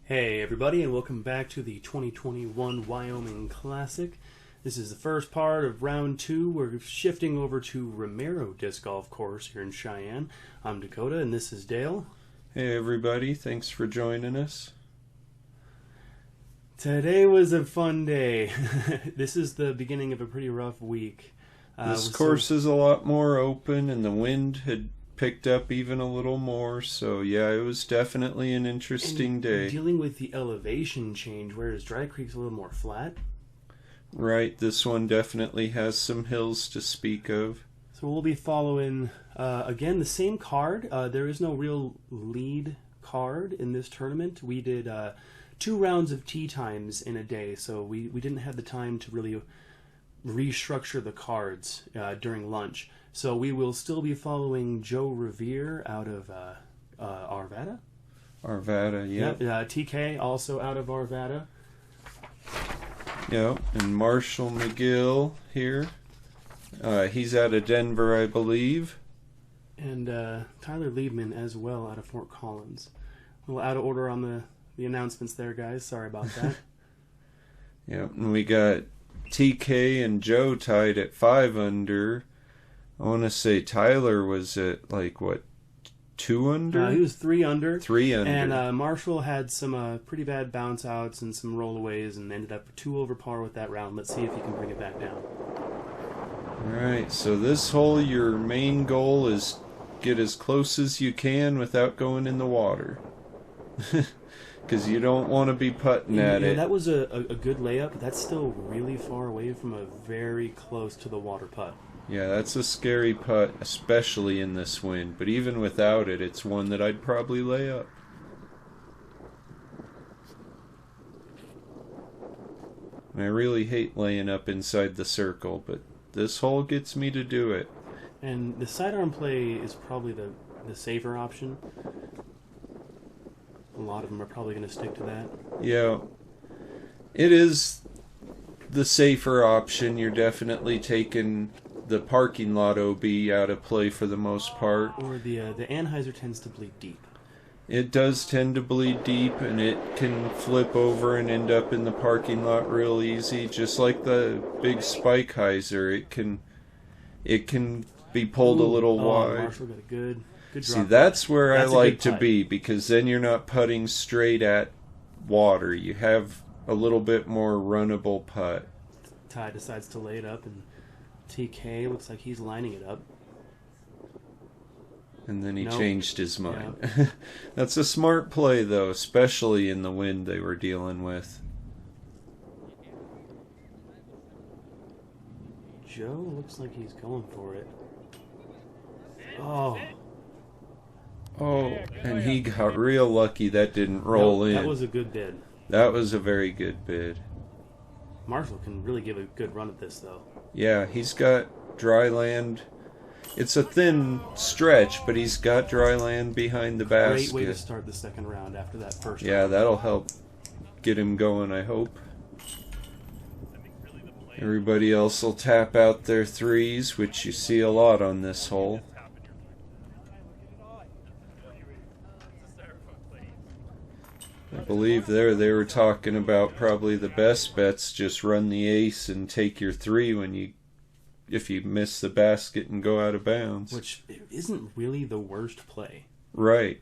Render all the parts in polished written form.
Hey everybody, and welcome back to the 2021 Wyoming Classic. This is the first part of round 2. We're shifting over to Romero Disc Golf Course here in Cheyenne. I'm Dakota, and this is Dale. Hey everybody, thanks for joining us. Today was a fun day. This is the beginning of a pretty rough week. This course is a lot more open, and the wind had picked up even a little more, so yeah, it was definitely an interesting day. Dealing with the elevation change, whereas Dry Creek's a little more flat. Right, this one definitely has some hills to speak of. So we'll be following, again, the same card. There is no real lead card in this tournament. We did 2 rounds of tee times in a day, so we didn't have the time to really restructure the cards during lunch. So we will still be following Joe Rovere out of Arvada. Arvada, yeah. TK also out of Arvada. Yeah, and Marshall McGill here. He's out of Denver, I believe. And Tyler Liebman as well out of Fort Collins. A little out of order on the announcements there, guys. Sorry about that. Yeah, and we got TK and Joe tied at 5 under. I want to say Tyler was at, 2 under? He was 3 under. 3 under. And Marshall had some pretty bad bounce outs and some rollaways and ended up 2 over par with that round. Let's see if he can bring it back down. Alright, so this hole, your main goal is get as close as you can without going in the water. Because you don't want to be putting at it. That was a good layup, but that's still really far away from a very close to the water putt. Yeah, that's a scary putt, especially in this wind. But even without it, it's one that I'd probably lay up. And I really hate laying up inside the circle, but this hole gets me to do it. And the sidearm play is probably the safer option. A lot of them are probably going to stick to that. Yeah, it is the safer option. You're definitely taking the parking lot OB out of play for the most part. Or the Anheuser tends to bleed deep. It does tend to bleed deep, and it can flip over and end up in the parking lot real easy. Just like the big spike hyzer, it can be pulled a little wide. Marshall got a good drop. See, that's where I like to be, because then you're not putting straight at water. You have a little bit more runnable putt. Ty decides to lay it up, and TK looks like he's lining it up. And then he changed his mind. Yeah. That's a smart play, though, especially in the wind they were dealing with. Joe looks like he's going for it. Oh, and he got real lucky that didn't roll in. That was a good bid. That was a very good bid. Marshall can really give a good run at this, though. Yeah, he's got dry land. It's a thin stretch, but he's got dry land behind the basket. Great way to start the second round after that first round. Yeah, that'll help get him going, I hope. Everybody else will tap out their threes, which you see a lot on this hole. I believe they were talking about probably the best bets, just run the ace and take your 3 if you miss the basket and go out of bounds. Which isn't really the worst play. Right.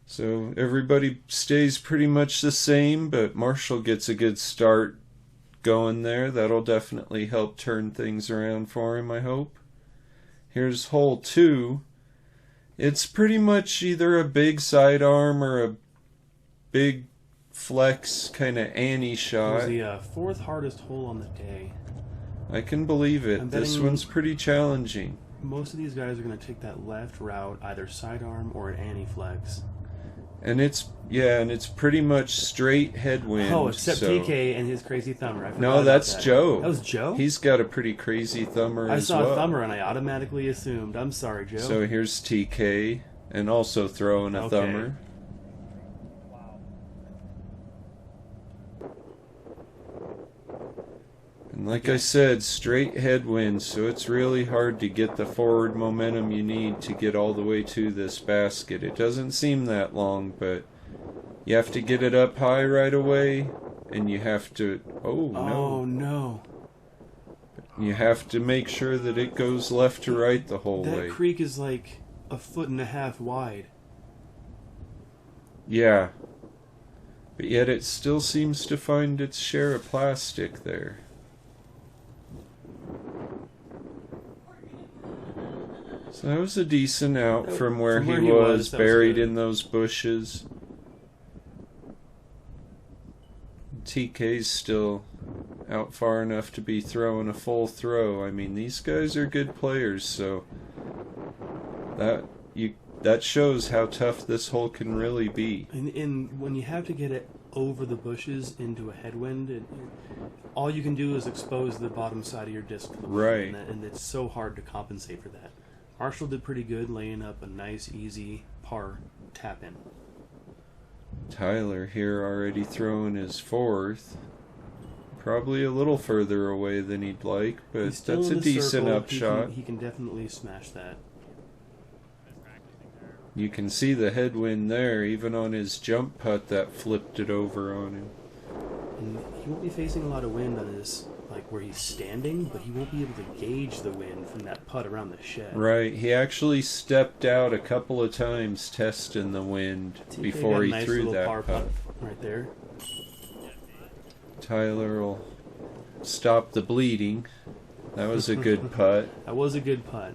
So everybody stays pretty much the same, but Marshall gets a good start going there. That'll definitely help turn things around for him, I hope. Here's hole 2. It's pretty much either a big sidearm or a big flex kind of Annie shot. It was the 4th hardest hole on the day. I can believe it. This one's pretty challenging. Most of these guys are going to take that left route, either sidearm or an Annie flex. And it's pretty much straight headwind. Oh, except TK and his crazy thumber. No, that's Joe. That was Joe? He's got a pretty crazy thumber as well. I saw a thumber and I automatically assumed. I'm sorry, Joe. So here's TK, and also throwing a thumber. And And like I said, straight headwind, so it's really hard to get the forward momentum you need to get all the way to this basket. It doesn't seem that long, but you have to get it up high right away, and you have to... Oh, no. Oh, no. You have to make sure that it goes left to right the whole way. That creek is like 1.5 feet wide. Yeah. But yet it still seems to find its share of plastic there. So that was a decent out from where he was buried in those bushes. TK's still out far enough to be throwing a full throw. I mean, these guys are good players, so that shows how tough this hole can really be. And when you have to get it over the bushes into a headwind, all you can do is expose the bottom side of your disc to the wind, right? And it's so hard to compensate for that. Marshall did pretty good, laying up a nice, easy par tap in. Tyler here already throwing his fourth. Probably a little further away than he'd like, but that's a decent upshot. He can definitely smash that. You can see the headwind there, even on his jump putt that flipped it over on him. And he won't be facing a lot of wind on his, like where he's standing, but he won't be able to gauge the wind from that putt around the shed. Right, he actually stepped out a couple of times testing the wind before he threw that putt. Right there. Tyler will stop the bleeding. That was a good putt. That was a good putt.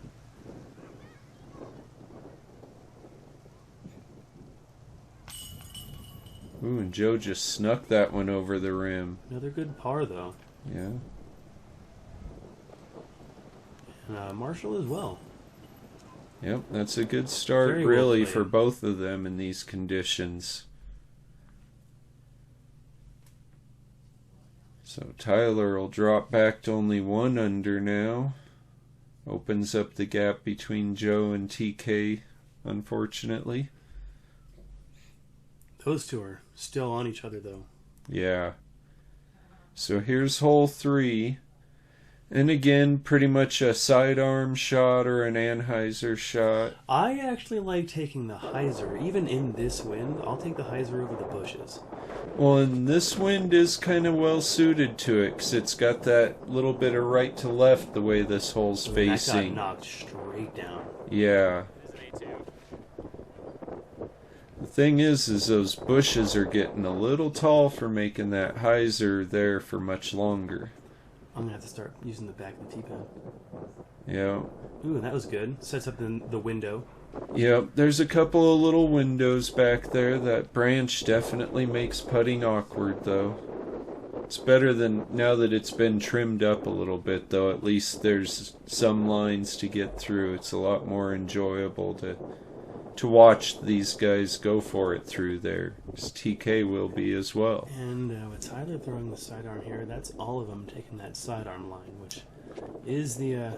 Ooh, and Joe just snuck that one over the rim. Another good par, though. Yeah. And Marshall as well. Yep, that's a good start, really, for both of them in these conditions. So Tyler will drop back to only 1 under now. Opens up the gap between Joe and TK, unfortunately. Those two are still on each other, though. Yeah. So here's hole 3. And again, pretty much a sidearm shot or an Anheuser shot. I actually like taking the hyzer. Even in this wind, I'll take the hyzer over the bushes. Well, and this wind is kind of well suited to it, because it's got that little bit of right to left the way this hole's facing. That got knocked straight down. Yeah. The thing is those bushes are getting a little tall for making that hyzer there for much longer. I'm going to have to start using the back of the tee-pad. Yeah. Ooh, that was good. Sets up the window. Yep, there's a couple of little windows back there. That branch definitely makes putting awkward, though. It's better than now that it's been trimmed up a little bit, though. At least there's some lines to get through. It's a lot more enjoyable to watch these guys go for it through there. As TK will be as well. And with Tyler throwing the sidearm here, that's all of them taking that sidearm line, which is the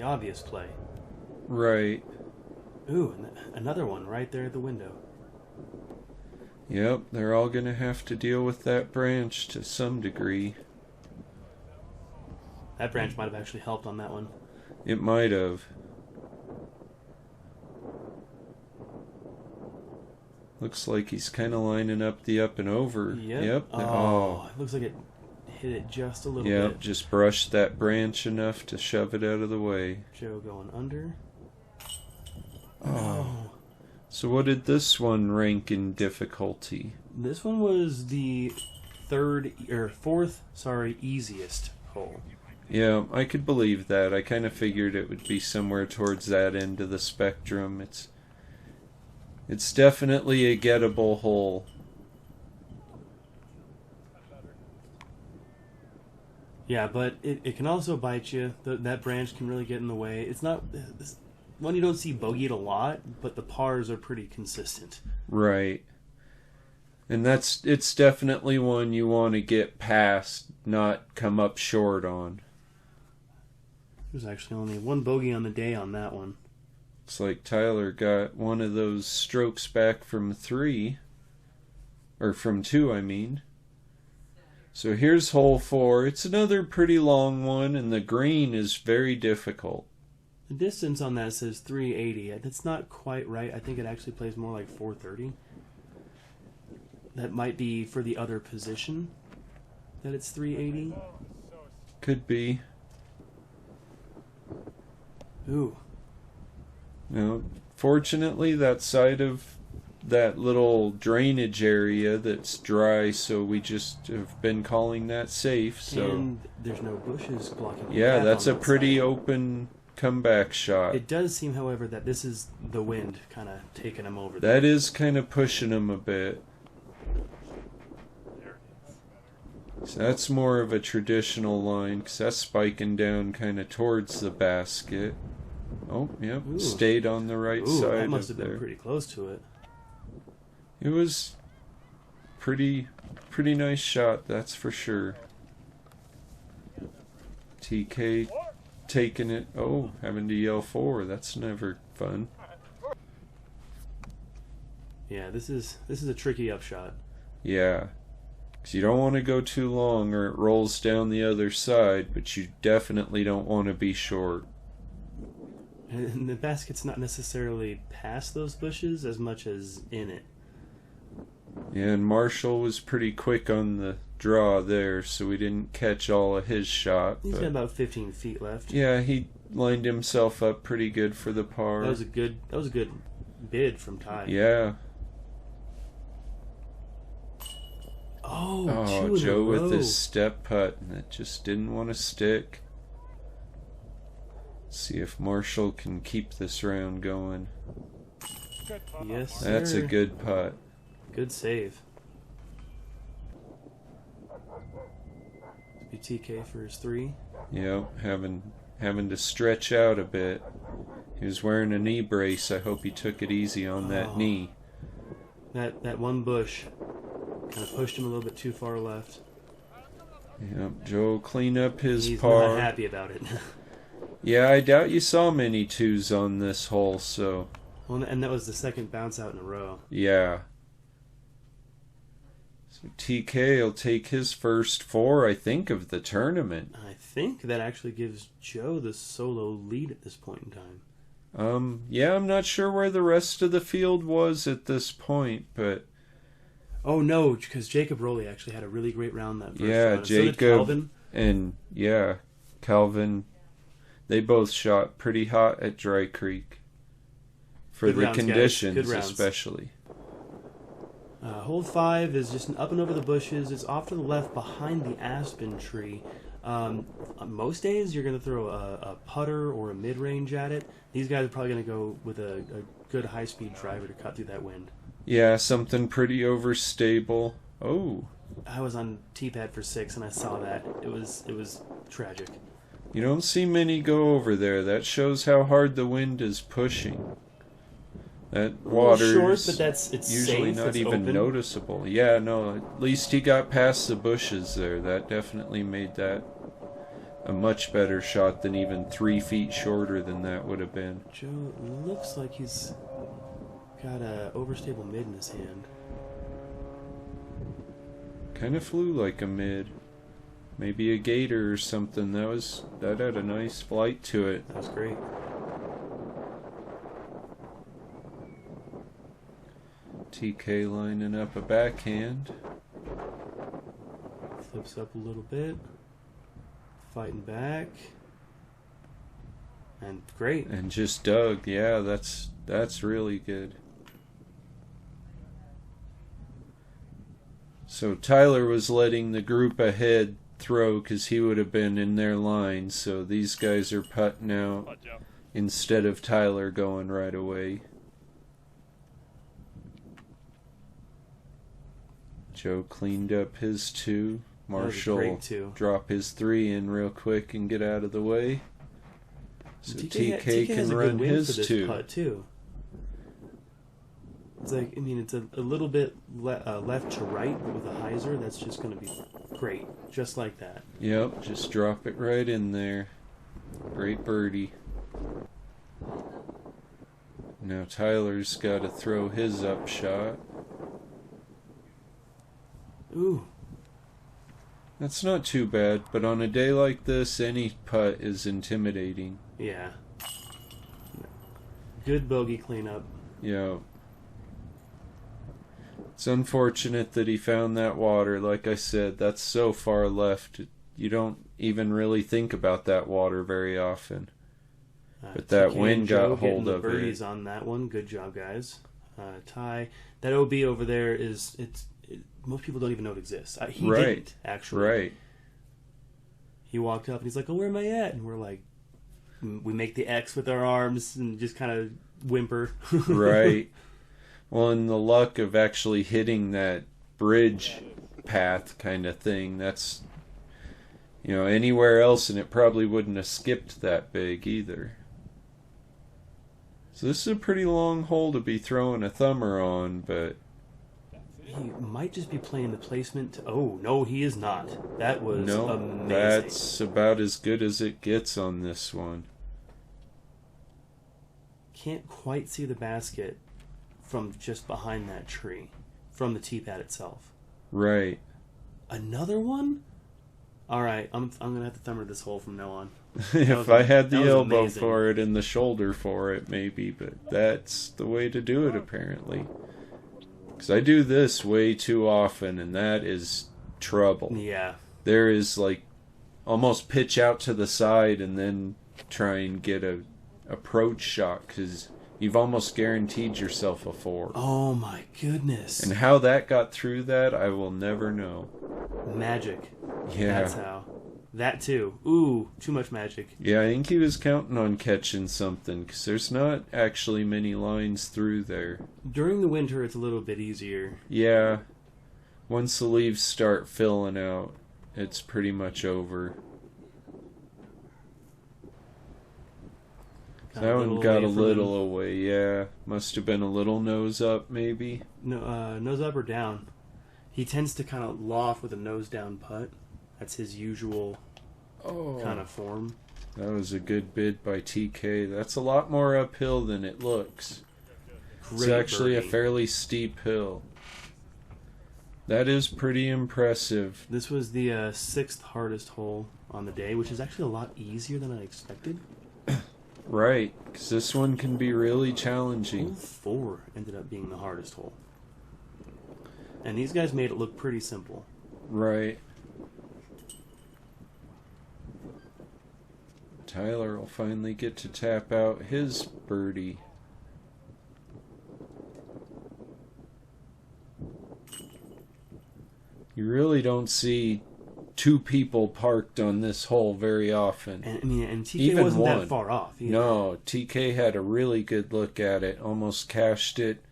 obvious play. Right. Ooh, another one right there at the window. Yep, they're all going to have to deal with that branch to some degree. That branch might have actually helped on that one. It might have. Looks like he's kind of lining up the up and over. Yep. Oh, it looks like it hit it just a little bit. Yep, just brushed that branch enough to shove it out of the way. Joe going under. Oh. So what did this one rank in difficulty? This one was the fourth easiest hole. Yeah, I could believe that. I kind of figured it would be somewhere towards that end of the spectrum. It's definitely a gettable hole. Yeah, but it can also bite you. That branch can really get in the way. It's not one you don't see bogeyed a lot, but the pars are pretty consistent. Right. And it's definitely one you want to get past, not come up short on. There's actually only one bogey on the day on that one. It's like Tyler got one of those strokes back from 3. Or from 2, I mean. So here's hole 4. It's another pretty long one, and the green is very difficult. The distance on that says 380. That's not quite right. I think it actually plays more like 430. That might be for the other position that it's 380. Could be. Ooh. No, fortunately, that side of that little drainage area that's dry, so we just have been calling that safe. So And there's no bushes blocking. yeah, that's a that pretty side. open comeback shot. It does seem, however, that this is the wind kind of taking him over. That is kind of pushing him a bit. So that's more of a traditional line, because that's spiking down kind of towards the basket. Oh, yep, Ooh. stayed on the right Ooh, side that must of have been there. pretty close to it. It was pretty nice shot, that's for sure. TK taking it. Oh, having to yell 4. That's never fun. Yeah, this is a tricky upshot. Yeah. Because you don't want to go too long or it rolls down the other side, but you definitely don't want to be short. And the basket's not necessarily past those bushes as much as in it. Yeah, and Marshall was pretty quick on the draw there, so we didn't catch all of his shot. He's but got about 15 feet left. yeah, he lined himself up pretty good for the par. That was a good bid from Ty. Yeah. Oh, Oh, 2 in Joe a row. with his step putt, and it just didn't want to stick. See if Marshall can keep this round going. Yes, That's sir. a good putt. Good save. TK for his 3. Yep, having to stretch out a bit. He was wearing a knee brace. I hope he took it easy on that knee. That one bush kind of pushed him a little bit too far left. Yep, Joe clean up his He's par. not happy about it. Yeah, I doubt you saw many 2s on this hole, so Well, and that was the second bounce out in a row. yeah. So TK will take his first 4, I think, of the tournament. I think that actually gives Joe the solo lead at this point in time. Yeah, I'm not sure where the rest of the field was at this point, but Oh no, because Jacob Rowley actually had a really great round that first yeah, round. So did Jacob Calvin. and yeah, Calvin, they both shot pretty hot at Dry Creek for Good the rounds, guys. conditions, Good rounds. especially. Hole 5 is just up and over the bushes. It's off to the left behind the aspen tree. On most days, you're going to throw a putter or a mid-range at it. These guys are probably going to go with a good high-speed driver to cut through that wind. Yeah, something pretty overstable. Oh, I was on tee-pad for 6 and I saw that. It was tragic. you don't see many go over there. That shows how hard the wind is pushing. That water short, but it's usually safe. not It's even open. noticeable. Yeah, no, at least he got past the bushes there. That definitely made that a much better shot than even 3 feet shorter than that would have been. Joe looks like he's got a overstable mid in his hand. Kind of flew like a mid. Maybe a gator or something. That had a nice flight to it. That was great. TK lining up a backhand. Flips up a little bit. Fighting back. And great. And just dug. Yeah, that's really good. So Tyler was letting the group ahead throw because he would have been in their line. So these guys are putting out instead of Tyler going right away. Joe cleaned up his 2. Marshall great 2. drop his 3 in real quick and get out of the way. So TK has can a run good win his for this 2. putt too. It's like, I mean, it's a little bit left to right, but with a hyzer, that's just going to be great, just like that. Yep, just drop it right in there. Great birdie. Now Tyler's got to throw his up shot. Ooh. That's not too bad, but on a day like this, any putt is intimidating. Yeah. Good bogey cleanup. Yeah. It's unfortunate that he found that water. Like I said, that's so far left. You don't even really think about that water very often. But that wind got hold of it. Birdies on that one. Good job, guys. Ty. That OB over there is... most people don't even know it exists. He didn't, actually. Right. He walked up and he's like, oh, where am I at? And we're like... We make the X with our arms and just kind of whimper. Right. Well, and the luck of actually hitting that bridge path kind of thing, that's, anywhere else, and it probably wouldn't have skipped that big either. So this is a pretty long hole to be throwing a thumber on, but... He might just be playing the placement. Oh, no, he is not. That was amazing. That's about as good as it gets on this one. Can't quite see the basket from just behind that tree, from the tee pad itself. Right. Another one? All right, I'm gonna have to thumber this hole from now on. If I had the elbow amazing. For it and the shoulder for it, maybe, but that's the way to do it apparently. Because I do this way too often, and that is trouble. Yeah. There is like almost pitch out to the side and then try and get a approach shot because you've almost guaranteed yourself a 4. Oh my goodness. And how that got through that, I will never know. Magic. Yeah. That's how. That too. Ooh, too much magic. Yeah, I think he was counting on catching something because there's not actually many lines through there. During the winter, it's a little bit easier. Yeah. Once the leaves start filling out, it's pretty much over. That one got a little away, yeah. Must have been a little nose up, maybe. No, nose up or down. He tends to kind of loft with a nose down putt. That's his usual kind of form. That was a good bid by TK. That's a lot more uphill than it looks. It's actually a fairly steep hill. That is pretty impressive. This was the 6th hardest hole on the day, which is actually a lot easier than I expected. Right, because this one can be really challenging. Hole 4 ended up being the hardest hole. And these guys made it look pretty simple. Right. Tyler will finally get to tap out his birdie. You really don't see 2 people parked on this hole very often. And TK even wasn't one. that far off either. No, TK had a really good look at it, almost cashed it.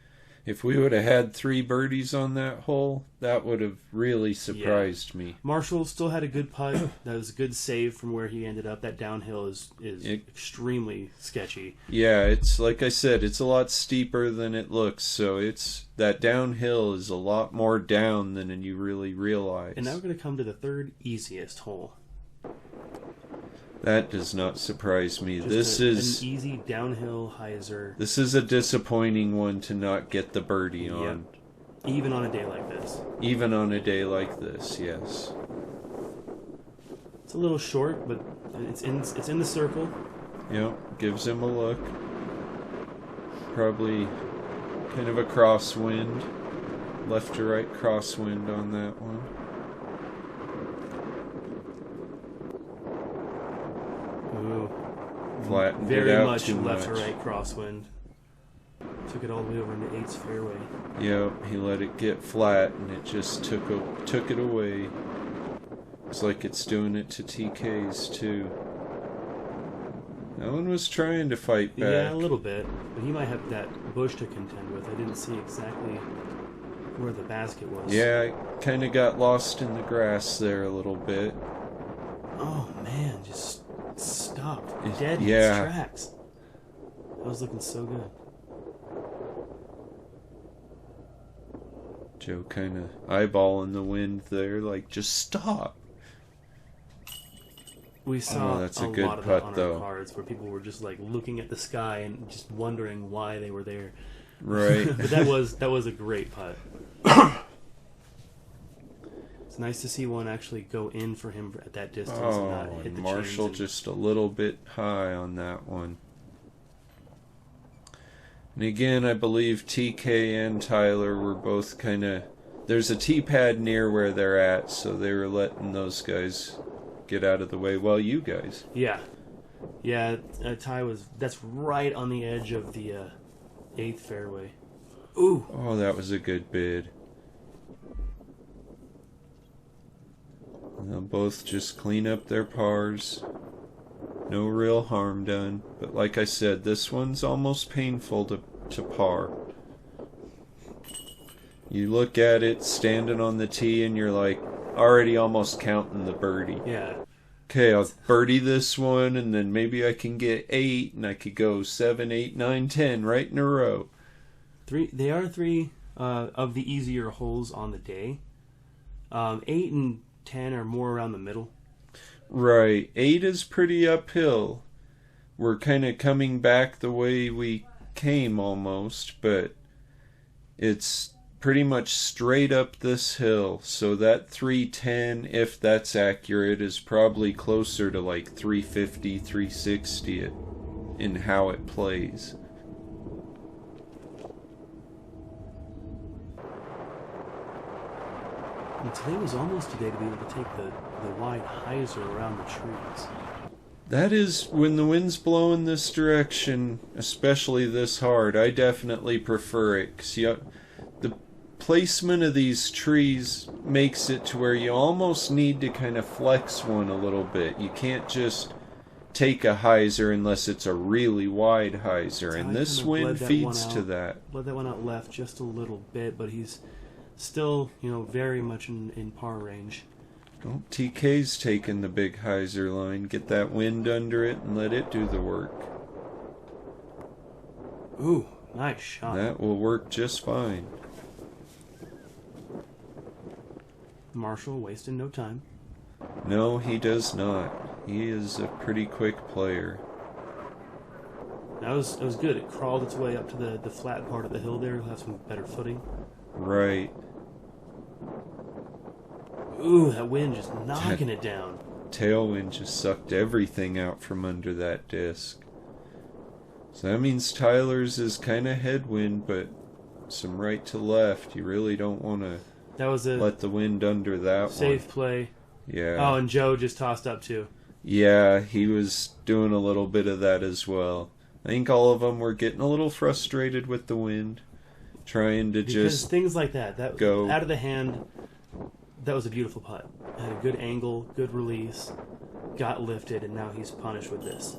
If we would have had 3 birdies on that hole, that would have really surprised me. Marshall still had a good putt. That was a good save from where he ended up. That downhill is extremely sketchy. Yeah, it's like I said, it's a lot steeper than it looks. So that downhill is a lot more down than you really realize. And now we're going to come to the 3rd easiest hole. That does not surprise me. Just an easy downhill hyzer. This is a disappointing one to not get the birdie on. Yep. Even on a day like this. Even on a day like this, yes. It's a little short, but it's in the circle. Yep, gives him a look. Probably kind of a crosswind. Left to right crosswind on that one. Ooh. Flattened Very it out much too left much. to right crosswind. Took it all the way over into 8's fairway. Yep, he let it get flat and it just took it away. It's like it's doing it to TK's too. That one was trying to fight back. Yeah, a little bit. But he might have that bush to contend with. I didn't see exactly where the basket was. Yeah, I kind of got lost in the grass there a little bit. Oh man, just stopped dead in its tracks. That was looking so good. Joe kind of eyeballing the wind there, like, just stop. We saw that's a good lot of putt, that on though. our cards where people were just like looking at the sky and just wondering why they were there. Right. But that was a great putt. It's nice to see one actually go in for him at that distance and not hit and the Marshall chains. just a little bit high on that one. And again, I believe TK and Tyler were both kind of... There's a T-pad near where they're at, so they were letting those guys get out of the way while you guys... Yeah. Yeah, Ty was... That's right on the edge of the 8th fairway. Ooh! Oh, that was a good bid. And they'll both just clean up their pars. No real harm done. But like I said, this one's almost painful to par. You look at it standing on the tee and you're like already almost counting the birdie. Yeah. Okay, I'll birdie this one and then maybe I can get 8 and I could go 7, 8, 9, 10 right in a row. They are 3 of the easier holes on the day. 8 and 10 are more around the middle. Right. 8 is pretty uphill. We're kind of coming back the way we came almost, but it's pretty much straight up this hill. So that 310, if that's accurate, is probably closer to like 350, 360 in how it plays. And today was almost a day to be able to take the wide hyzer around the trees. That is, when the wind's blowing this direction, especially this hard, I definitely prefer it. 'Cause the placement of these trees makes it to where you almost need to kind of flex one a little bit. You can't just take a hyzer unless it's a really wide hyzer, and this wind feeds to that. Let that one out left just a little bit, but he's still, very much in par range. Oh, TK's taking the big hyzer line. Get that wind under it and let it do the work. Ooh, nice shot. That will work just fine. Marshall wasting no time. No, he does not. He is a pretty quick player. That was good. It crawled its way up to the flat part of the hill there. It'll have some better footing. Right. Ooh, that wind just knocking it down. Tailwind just sucked everything out from under that disc. So that means Tyler's is kind of headwind, but some right to left. You really don't want to let the wind under that safe play. Yeah. Oh, and Joe just tossed up too. Yeah, he was doing a little bit of that as well. I think all of them were getting a little frustrated with the wind, trying to just things like that go out of the hand. That was a beautiful putt. Had a good angle, good release, got lifted, and now he's punished with this.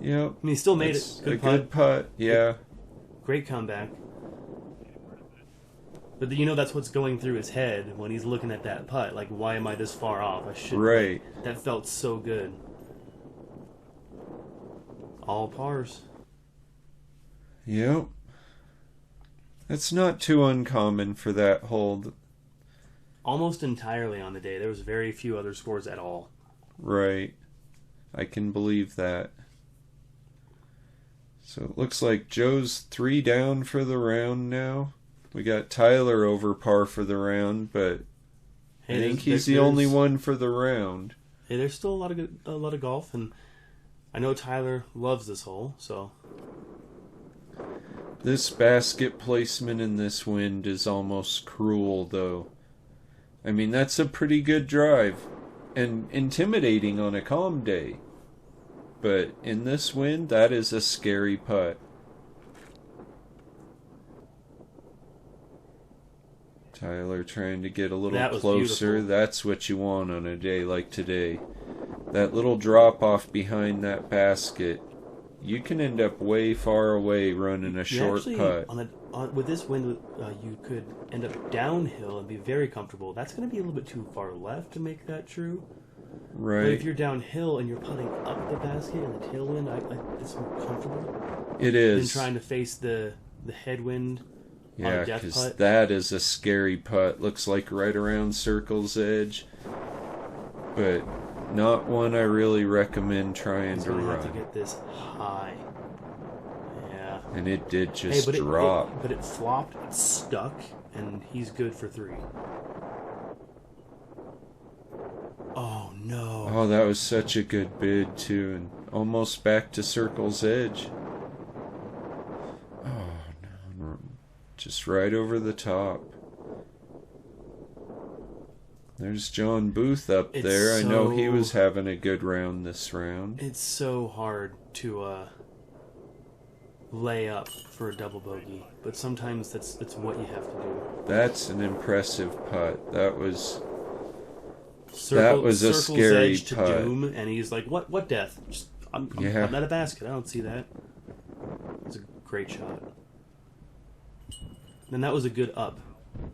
Yep. I mean, he still made it. Good putt. Yeah. Great comeback. But that's what's going through his head when he's looking at that putt. Like, why am I this far off? I should. Right. That felt so good. All pars. Yep. That's not too uncommon for that hole. Almost entirely on the day. There was very few other scores at all. Right. I can believe that. So it looks like Joe's 3 down for the round now. We got Tyler over par for the round, but I think he's the only one for the round. Hey, there's still a lot of golf, and I know Tyler loves this hole, so. This basket placement in this wind is almost cruel, though. I mean, that's a pretty good drive, and intimidating on a calm day. But in this wind, that is a scary putt. Tyler trying to get a little closer. Beautiful. That's what you want on a day like today. That little drop off behind that basket, you can end up way far away running a short putt. With this wind, you could end up downhill and be very comfortable. That's going to be a little bit too far left to make that true. Right. But if you're downhill and you're putting up the basket and the tailwind, it's more comfortable. It is. Than trying to face the headwind. Yeah, because that is a scary putt. Looks like right around circle's edge. But not one I really recommend trying to run. Have to get this high. Yeah. And it did just drop. But it flopped. It stuck. and he's good for 3. Oh, no. Oh, that was such a good bid, too, and almost back to circle's edge. Oh, no. Just right over the top. There's John Booth up there. I know he was having a good round this round. It's so hard to lay up for a double bogey, but sometimes that's what you have to do. That's an impressive putt. That was Circle's a scary edge to putt. doom, and he's like, "What death? I'm at a basket. I don't see that." It's a great shot. And that was a good up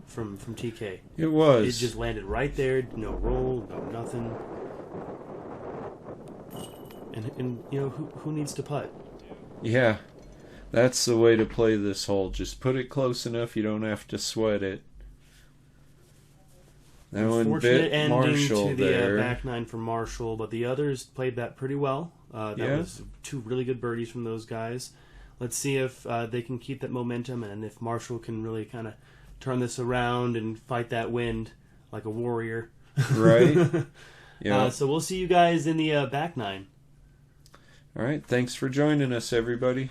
from TK. It was. It just landed right there. No roll, no nothing. And you know who needs to putt? Yeah, that's the way to play this hole. Just put it close enough you don't have to sweat it. That one Unfortunate bit Marshall ending to there. the back 9 for Marshall, but the others played that pretty well. That was 2 really good birdies from those guys. Let's see if they can keep that momentum, and if Marshall can really kind of turn this around and fight that wind like a warrior. Right. Yeah. So we'll see you guys in the back 9. All right. Thanks for joining us, everybody.